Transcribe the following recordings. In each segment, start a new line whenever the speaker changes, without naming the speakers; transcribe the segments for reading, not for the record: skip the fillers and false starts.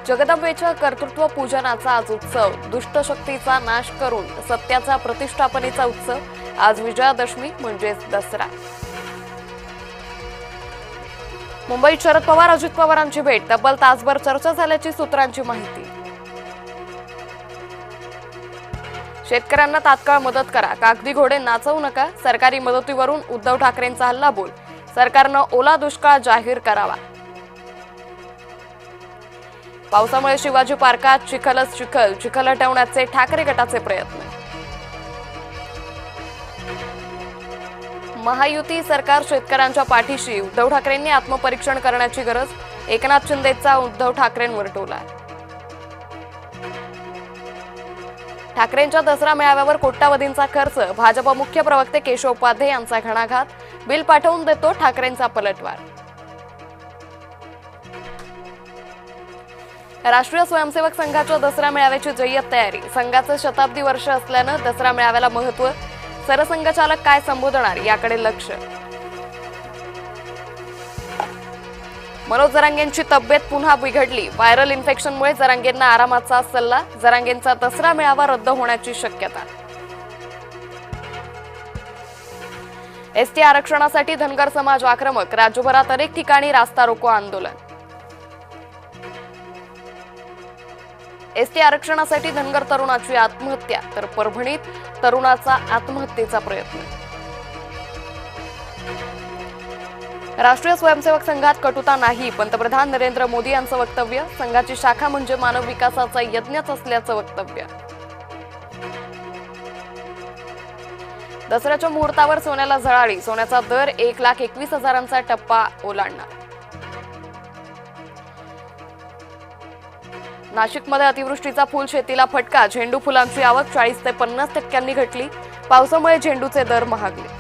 जगदंबेच्या कर्तृत्व पूजनाचा आज उत्सव, दुष्ट शक्तीचा नाश करून सत्याचा प्रतिष्ठापनेचा उत्सव। आज विजयादशमी म्हणजेच दसरा। मुंबईत शरद पवार अजित पवारांची भेट, तब्बल तासभर चर्चा झाल्याची सूत्रांची माहिती। शेतकऱ्यांना तात्काळ मदत करा, कागदी घोडे नाचवू नका, सरकारी मदतीवरून उद्धव ठाकरेंचा हल्लाबोल, सरकारनं ओला दुष्काळ जाहीर करावा। पावसामुळे शिवाजी पार्कात चिखलच चिखल, चिखल हटवण्याचे ठाकरे गटाचे प्रयत्न। महायुती सरकार शेतकऱ्यांच्या पाठीशी, उद्धव ठाकरेंनी आत्मपरीक्षण करण्याची गरज, एकनाथ शिंदेचा उद्धव ठाकरेंवर टोला। ठाकरेंच्या दसरा मेळाव्यावर कोट्यावधींचा खर्च, भाजप मुख्य प्रवक्ते केशव उपाध्ये यांचा घणाघात, बिल पाठवून देतो ठाकरेंचा पलटवार। राष्ट्रीय स्वयंसेवक संघाच्या दसरा मेळाव्याची जय्यत तयारी, संघाचं शताब्दी वर्ष असल्यानं दसरा मेळाव्याला महत्त्व, सरसंघचालक काय संबोधणार याकडे लक्ष। मनोज जरांगेंची तब्येत पुन्हा बिघडली, व्हायरल इन्फेक्शनमुळे जरांगेंना आरामाचा सल्ला, जरांगेंचा दसरा मेळावा रद्द होण्याची शक्यता। एसटी आरक्षणासाठी धनगर समाज आक्रमक, राज्यभरात अनेक ठिकाणी रास्ता रोको आंदोलन। एसटी आरक्षणासाठी धनगर तरुणाची आत्महत्या, तर परभणीत तरुणाचा आत्महत्येचा प्रयत्न। राष्ट्रीय स्वयंसेवक संघात कटुता नाही, पंतप्रधान नरेंद्र मोदी यांचं वक्तव्य, संघाची शाखा म्हणजे मानव विकासाचा यज्ञच असल्याचं वक्तव्य। दसऱ्याच्या मुहूर्तावर सोन्याला झळाळी, सोन्याचा दर 1,21,000चा टप्पा ओलांडणार। नाशिकमध्ये अतिवृष्टीचा फुल शेतीला फटका, झेंडू फुलांची आवक 40 ते 50% घटली, पावसामुळे झेंडूचे दर महागले।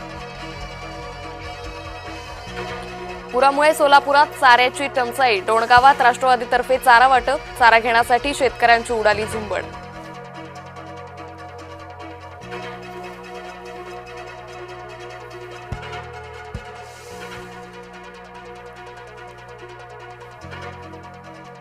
पुरामुळे सोलापुरात चाऱ्याची टंचाई, डोणगावात राष्ट्रवादीतर्फे चारा वाटप, चारा घेण्यासाठी शेतकऱ्यांची उडाली झुंबड।